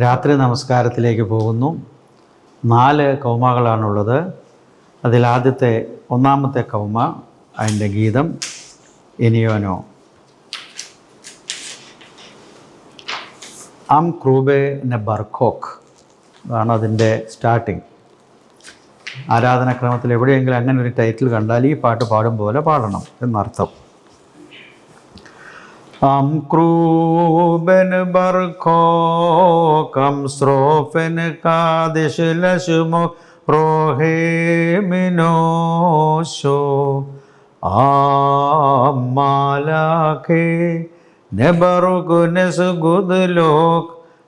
രാത്രി നമസ്കാരത്തിലേക്ക് പോകുന്നു. 4 കൗമകളാണുള്ളത്. അതിലാദ്യത്തെ ഒന്നാമത്തെ കൗമ, അതിൻ്റെ ഗീതം എനിയോനോ. ആം ക്രൂബെ നെ ബർഖോക്ക് അതാണ് അതിൻ്റെ സ്റ്റാർട്ടിങ്. ആരാധനാക്രമത്തിൽ എവിടെയെങ്കിലും അങ്ങനെ ഒരു ടൈറ്റിൽ കണ്ടാൽ ഈ പാട്ട് പാടും പോലെ പാടണം എന്നർത്ഥം. Am kruben barkhok am strofen kadish lashmo rohe minosho am malake nebaruk nesgudlok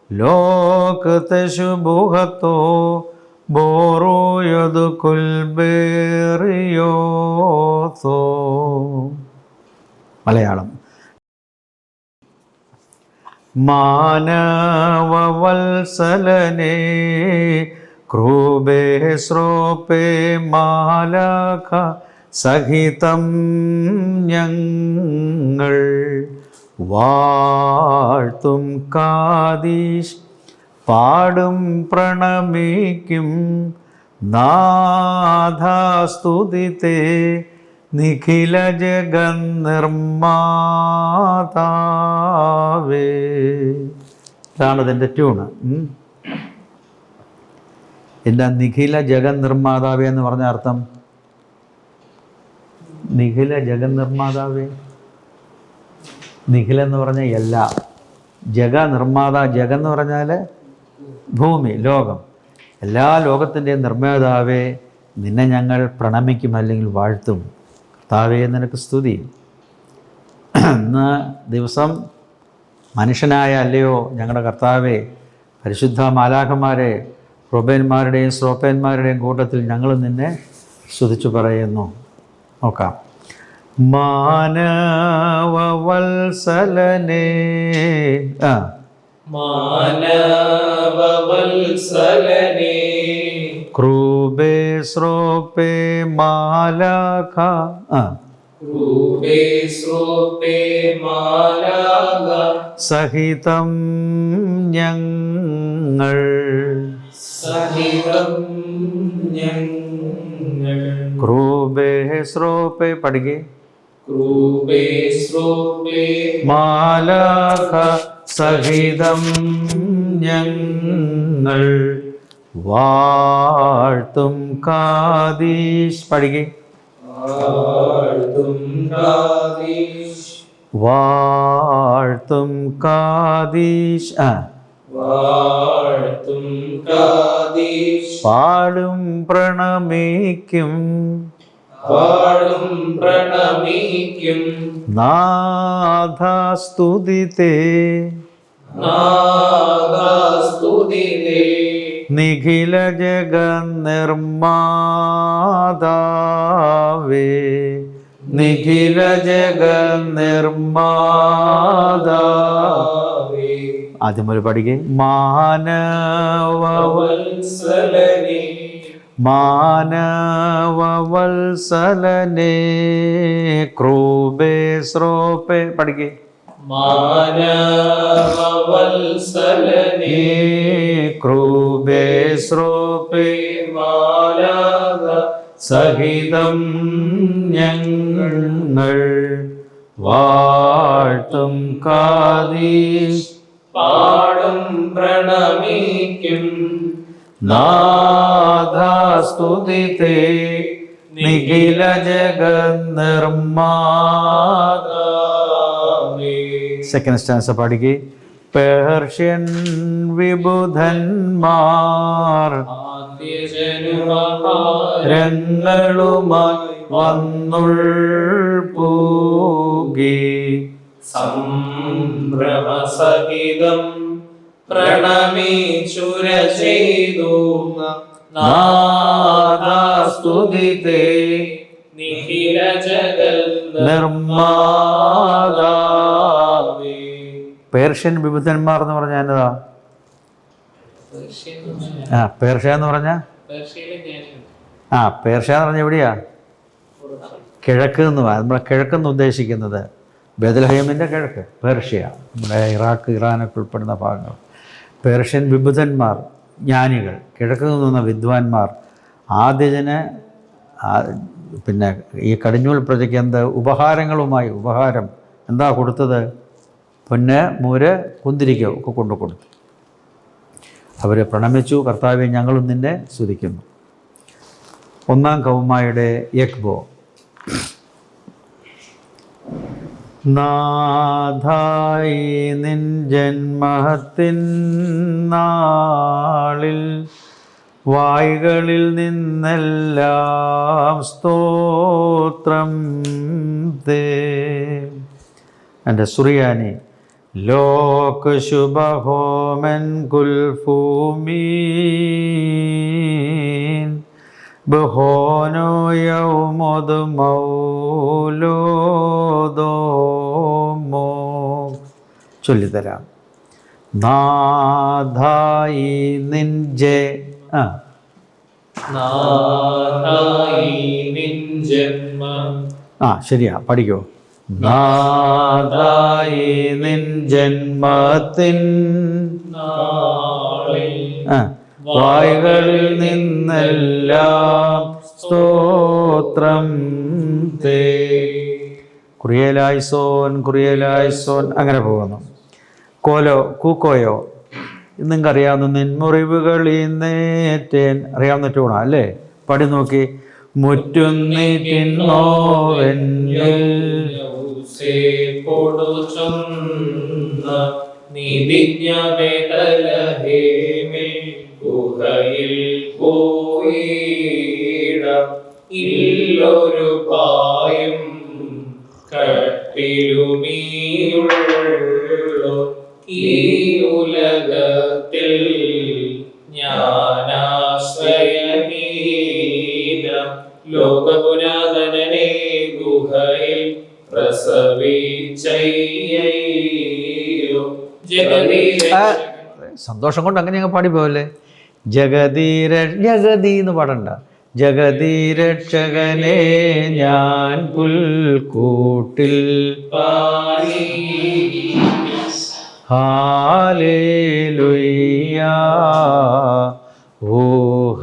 lok teshbuhato boru yadkul beriyotho. Malayalam. മാനവവത്സലനേ ക്രൂബേ ശ്രോപേ മാലാഖ സഹിതം ഞങ്ങൾ വാഴ്ത്തും കാദീശ് പാടും പ്രണമിക്കും നാഥാസ്തുതിതേ നിഖില ജഗന്നിർമ്മാതാവേ. ഇതാണ് ഇതിൻ്റെ ട്യൂണ്. എന്താ നിഖില ജഗന്നിർമ്മാതാവേ എന്ന് പറഞ്ഞ അർത്ഥം? നിഖില ജഗന്നിർമ്മാതാവേ, നിഖില എന്ന് പറഞ്ഞാൽ എല്ലാ, ജഗന്ന് പറഞ്ഞാൽ ഭൂമി, ലോകം. എല്ലാ ലോകത്തിൻ്റെയും നിർമ്മാതാവേ, നിന്നെ ഞങ്ങൾ പ്രണമിക്കും അല്ലെങ്കിൽ വാഴ്ത്തും. കർത്താവേ, നിനക്ക് സ്തുതി. ഇന്ന് ദിവസം മനുഷ്യനായ അല്ലയോ ഞങ്ങളുടെ കർത്താവേ, പരിശുദ്ധ മാലാഖമാരെ ക്രൂബന്മാരുടെയും ശ്രോപ്പന്മാരുടെയും കൂട്ടത്തിൽ ഞങ്ങൾ നിന്നെ സ്തുതിച്ചു പറയുന്നു. നോക്കാം. മാനവവത്സലനേ മാനവവത്സലനേ ക്രൂബേ ശ്രോപേ മാലാഖ ക്രൂബേ ശ്രോപേ മാലാഖ സഹിതം ഞങ്ങൾ ക്രൂബേ ശ്രോപേ പഠിക്കേ ക്രൂബേ ശ്രോപേ മാലാഖ സഹിതം ഞങ്ങൾ വാഴ്ത്തും കാദീശ് പഠിക്കേ വാഴ്ത്തും കാദീശ് വാഴ്ത്തും കാദീശ് വാഴ്ത്തും കാദീശ് പാടും പ്രണമിക്കും പാടും പ്രണമിക്കും നാഥാസ്തുതിതേ നാദാസ്തുതിതേ നിഖില ജഗന്നിർമ്മാതാവേ നിഖില ജഗന്നിർമ്മാതാവേ. ആദ്യം ഒരു പഠിക്കേ. മാനവവത്സലനേ മാനവവത്സലനേ ക്രൂബേ ശ്രോപേ പഠിക്കേ മാനവവത്സലനേ ക്രൂബേ ശ്രോപേ മാലാഖ സഹിതം ഞങ്ങൾ വാഴ്ത്തും കാദീശ് പാടും പ്രണമിക്കും നാഥാസ്തുതിതേ നിഖില ജഗന്നിർമ്മാതാവേ. സെക്കൻഡ് സ്റ്റാൻസ പാടിക്കേ. പേർഷ്യൻ വിബുധന്മാർ രങ്ങളുമായി വന്നുൾപൂകി സംഭ്രമസഹിതം പ്രണമിച്ചുര ചെയ്തു നാദാസ്തുതിതേ നിഖില ജഗൽ നിർമ്മാതാവേ. പേർഷ്യൻ വിബുധന്മാർ എന്ന് പറഞ്ഞാൽ എന്നതാ? പേർഷ്യ എന്ന് പറഞ്ഞാൽ പേർഷ്യ എന്ന് പറഞ്ഞാൽ എവിടെയാ? കിഴക്ക് എന്ന് നമ്മളെ കിഴക്കെന്ന് ഉദ്ദേശിക്കുന്നത് ബേത്ലഹേമിൻ്റെ കിഴക്ക്, പേർഷ്യ, നമ്മുടെ ഇറാഖ് ഇറാനൊക്കെ ഉൾപ്പെടുന്ന ഭാഗങ്ങൾ. പേർഷ്യൻ വിബുധന്മാർ, ജ്ഞാനികൾ, കിഴക്ക് നിന്ന വിദ്വാൻമാർ ആദ്യജന് പിന്നെ ഈ കടിഞ്ഞൂൽ പ്രജയ്ക്ക് എന്ത് ഉപഹാരം എന്താ കൊടുത്തത്? പൊന്ന്, മൂര്, കുന്തിരിക്ക ഒക്കെ കൊണ്ടു കൊടുത്തു. അവർ പ്രണമിച്ചു, കർത്താവെ ഞങ്ങളും നിന്നെ സ്തുതിക്കുന്നു. 1 കൗമായുടെ യക്ബോ. നാഥായി നിൻ ജന്മത്തിൻ നാളിൽ വായ്കളിൽ നിന്നെല്ലാം സ്തോത്രം തേ. എൻ്റെ സുറിയാനി ലോക ശുഭഹോമൻ കുൽഫൂമീൻ ബഹോനോ യൗമദ് മൗലോദോമോ. ചൊല്ലിത്തരാം. നാഥായി നിൻ ശരിയാ, പഠിക്കോ. നാഥായി നിൻ ജന്മത്തിൻ വായ്കളിൽ നിന്നെല്ലാം സ്തോത്രം തേ. കുറിയലായ്സോൻ അങ്ങനെ പോകുന്നു. കൂക്കോയോ നിങ്ങൾക്ക് അറിയാവുന്ന നിൻമുറിവുകളിൽ നേറ്റേൻ അറിയാവുന്ന ട്യൂണാ അല്ലേ? പടി നോക്കി. ഇല്ലൊരു പായും കട്ടിലുമീയുള്ളു ഈ ഉലകത്തിൽ ഞാനാശ്രയഹീന ലോകപുരാതനനെ ഗുഹയിൽ പ്രസവിച്ചയ്യോ. സന്തോഷം കൊണ്ട് അങ്ങനെ അങ്ങ് പാടിപ്പോവല്ലേ. ജഗതി എന്ന് പാടണ്ട. ജഗതിരക്ഷകനെ ഞാൻ പുൽക്കൂട്ടിൽ ഹാലേലൂയ ഓ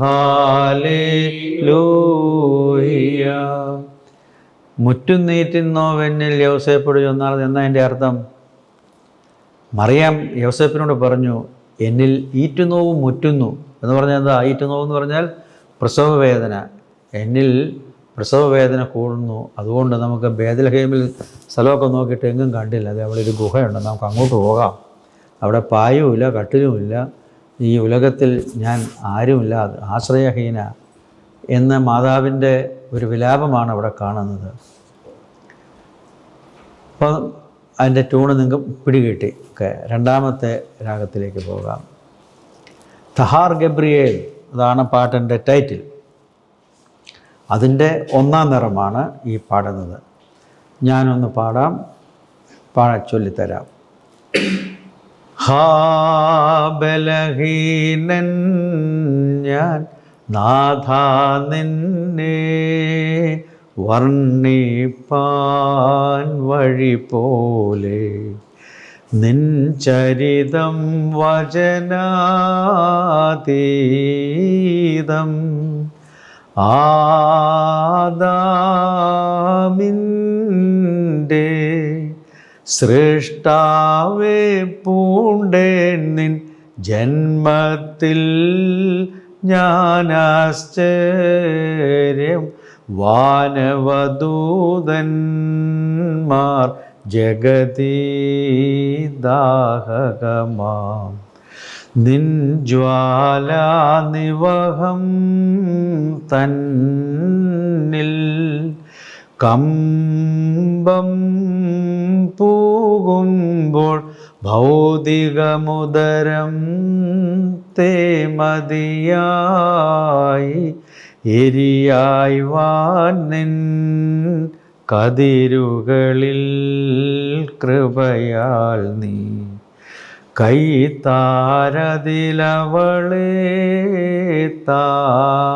ഹാലേലൂയ. മുറ്റുന്നീറ്റുന്നോവെന്നിൽ യൗസേപ്പോട് ചൊന്നാൽ എന്നാ എൻ്റെ അർത്ഥം? മറിയാം യൗസേപ്പിനോട് പറഞ്ഞു, എന്നിൽ ഈറ്റുനോവും മുറ്റുന്നു എന്ന് പറഞ്ഞാൽ എന്താ? ഈറ്റുനോവ് എന്ന് പറഞ്ഞാൽ പ്രസവവേദന. എന്നിൽ പ്രസവവേദന കൂടുന്നു. അതുകൊണ്ട് നമുക്ക് ബേത്ലഹേമിൽ സ്ഥലമൊക്കെ നോക്കിയിട്ട് എങ്ങും കണ്ടില്ല. അത് അവിടെ ഒരു ഗുഹയുണ്ട്, നമുക്ക് അങ്ങോട്ട് പോകാം. അവിടെ പായുമില്ല, കട്ടിലുമില്ല. ഈ ഉലകത്തിൽ ഞാൻ ആരുമില്ല, ആശ്രയഹീന എന്ന മാതാവിൻ്റെ ഒരു വിലാപമാണ് അവിടെ കാണുന്നത്. അപ്പോൾ അതിൻ്റെ ട്യൂണ് നിങ്ങൾക്ക് പിടികിട്ടി. ഒക്കെ രണ്ടാമത്തെ രാഗത്തിലേക്ക് പോകാം. തഹാർ ഗബ്രിയേൽ, അതാണ് പാട്ടിൻ്റെ ടൈറ്റിൽ. അതിൻ്റെ 1-ാം നിറമാണ് ഈ പാടുന്നത്. ഞാനൊന്ന് പാടാം, ചൊല്ലിത്തരാം. ഹാ ബലഹീനൻ ഞാൻ നാഥാ നിന്നെ വർണ്ണിപ്പാൻ വഴി പോലെ നിൻ ചരിതം വചനാതീതം ആദാമിൻ്റെ സൃഷ്ടാവേ പൂണ്ടേൻ നിൻ ജന്മത്തിൽ ഞാനാശ്ചര്യം വാനവദൂതന്മാർ ജഗതീദാഹകമാം നിൻ ജ്വാലാനിവഹം തന്നിൽ കമ്പം പൂകുമ്പോൾ ഭൗതികമുദരം തേമതിയായി എരിയായി വാനിൻ കതിരുകളിൽ കൃപയാൽ നീ കൈത്താരതിലവളെ താങ്ങി.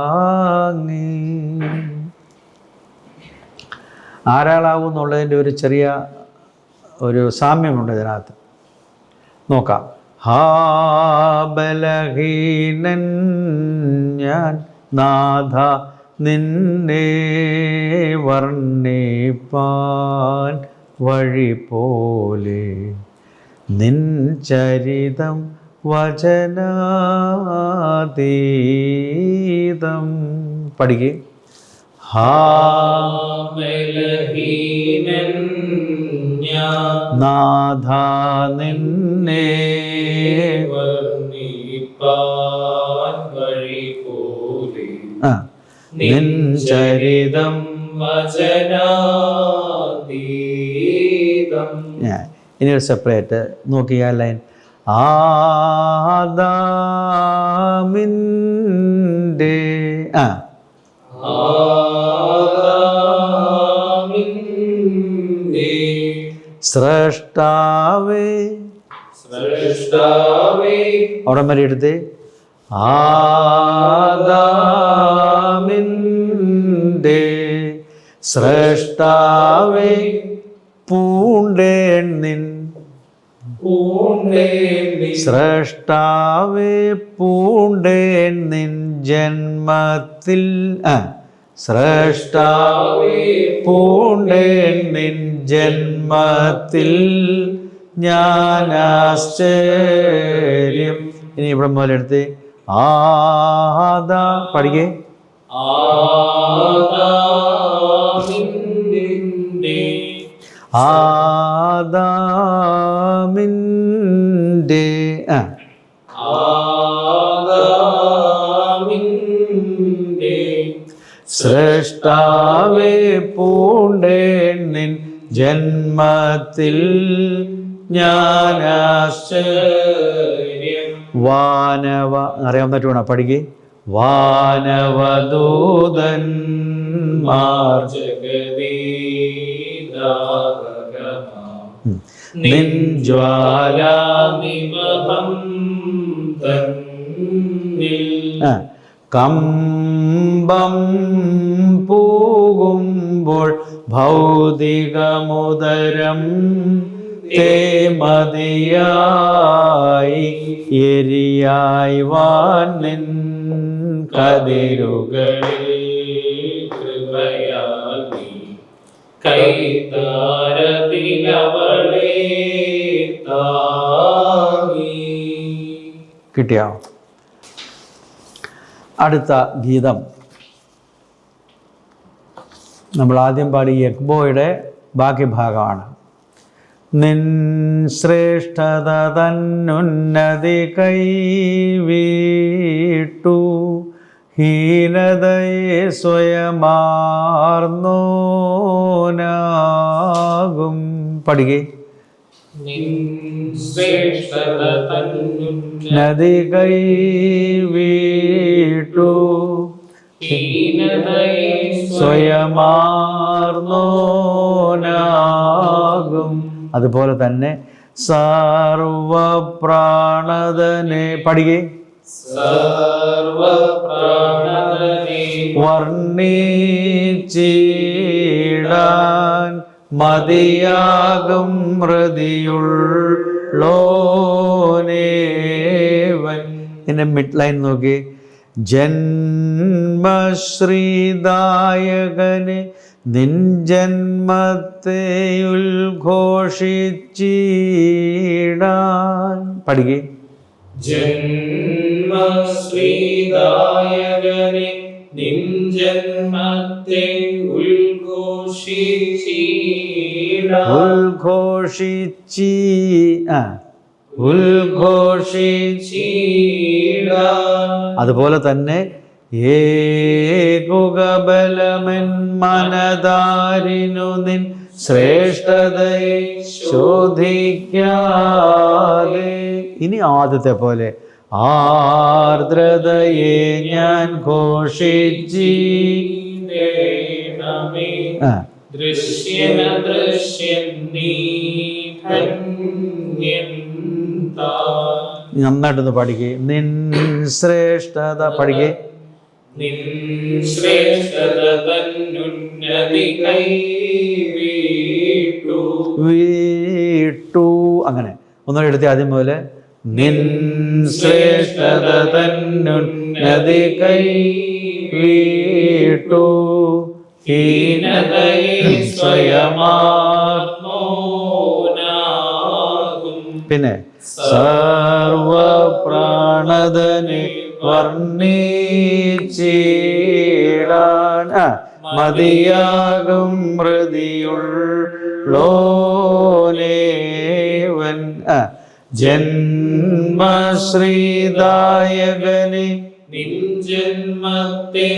ആരാളാവും എന്നുള്ളതിൻ്റെ ഒരു ചെറിയ ഒരു സാമ്യമുണ്ട് ഇതിനകത്ത്. നോക്കാം. ഹാ ബലഹീനൻ ഞാൻ നാഥ നിന്നെ വർണ്ണിപ്പാൻ വഴി പോലെ നിൻ ചരിതം വചനാതീതം. പഠിക്കേ. ഹാ ബലഹീനൻ ഞാൻ നാഥ നിന്നെ വർണ്ണിപ്പാൻ വഴി പോലെ നിൻ ചരിതം. വചനാതീതം. ഇനി ഒരു സെപ്പറേറ്റ് നോക്കിയ ലൈൻ. ആദാമിൻ്റെ ആദാമിന്റെ സ്രഷ്ടാവേ. സ്രഷ്ടാവേ അവിടെ വരെ എടുത്ത്. ആദാമിൻ്റെ സ്രഷ്ടാവേ പൂണ്ടേൻ നിൻ. സ്രഷ്ടാവേ പൂണ്ടേൻ നിൻ ജന്മത്തിൽ. സ്രഷ്ടാവേ പൂണ്ടേൻ നിൻ ജന്മത്തിൽ ജ്ഞാനാശ്ചര്യം. ഇനി ഇവിടെ മുതലെടുത്ത് ആദാ പഠിക്കേ. ആദാമിൻ്റെ സ്രഷ്ടാവേ പൂണ്ടേൻ നിൻ ജന്മത്തിൽ ജ്ഞാനാശ്ചര്യം. വാനവ അറിയാവുന്ന വേണം പഠിക്കേ. വാനവദൂതന്മാർ നിൻ ജ്വാലാനിവഹം തന്നിൽ കമ്പം പൂകുമ്പോൾ ഭൗതികമുദരം തേമതിയായി എരിയായി വാൻ നിൻ കതിരുകളിൽ കൃപയാൽ നീ കൈതാരത്തിലവളെ താങ്ങി. കിട്ടിയോ? അടുത്ത ഗീതം നമ്മൾ ആദ്യം പാടി യഗ്ബോയുടെ ബാക്കി ഭാഗമാണ്. നിൻ ശ്രേഷ്ഠത തന്നുന്നതി കൈവീട്ടു ഹീനതയെ സ്വയമാർന്നോനാകും. പഠിക്കേ. നദി കൈവീട്ടു സ്വയമാർന്നോനാകും. അതുപോലെ തന്നെ സർവപ്രാണതനെ പഠിക്കേ. വർണ്ണിച്ചിടാൻ മതിയാകും ഹൃദിയുള്ളോനേവൻ. ഇതിൻ്റെ മിഡ് ലൈൻ നോക്കി. ജന്മശ്രീദായകന് നിൻ ജന്മത്തെ ഉദ്ഘോഷിച്ചിടാൻ. പഠിക്കേ. ജന്മശ്രീദായകനെ നിൻ ജന്മത്തെ ഉദ്ഘോഷിച്ചിടാൻ. അതുപോലെ തന്നെ ഏകുകബലമൻ മനതാരിനു നിൻ ശ്രേഷ്ഠതയെ ശോധിക്കാതെ. ഇനി ആദ്യത്തെ പോലെ ആർദ്രതയെ ഞാൻ ഘോഷിച്ചിടേണമേ. നന്നായിട്ടൊന്ന് പഠിക്കേ. നിൻ ശ്രേഷ്ഠത പഠിക്കേ. വീട്ടു. അങ്ങനെ ഒന്നുകൂടെ എടുത്ത് ആദ്യം പോലെ. നിൻ ശ്രേഷ്ഠത തന്നുന്നതി കൈവീട്ടു ഹീനതയെ സ്വയമാത്മോനാകും പിന്നെ സർവപ്രാണതനെ വർണ്ണിച്ചിടാൻ മതിയാകും മൃതിയുള്ളോനേവൻ ജന്മശ്രീദായകനെ നിൻ ജന്മത്തെ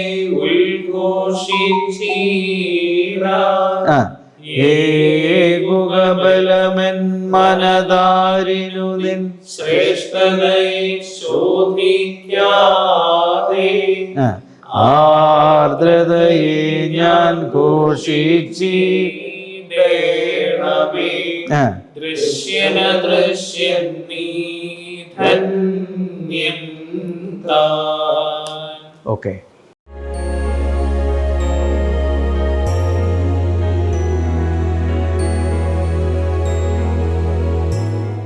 ഉദ്ഘോഷിച്ചീടാൻ ഏകുകബലമെൻ മനതാരിനു നിൻ ശ്രേഷ്ഠതയെ ശോധിക്കാതെ ആർദ്രതയെ ഞാൻ ഘോഷിച്ചിടേണമേ. ദൃശ്യന ദൃശ്യൻ നീ ധന്യൻ താൻ. ഓക്കെ.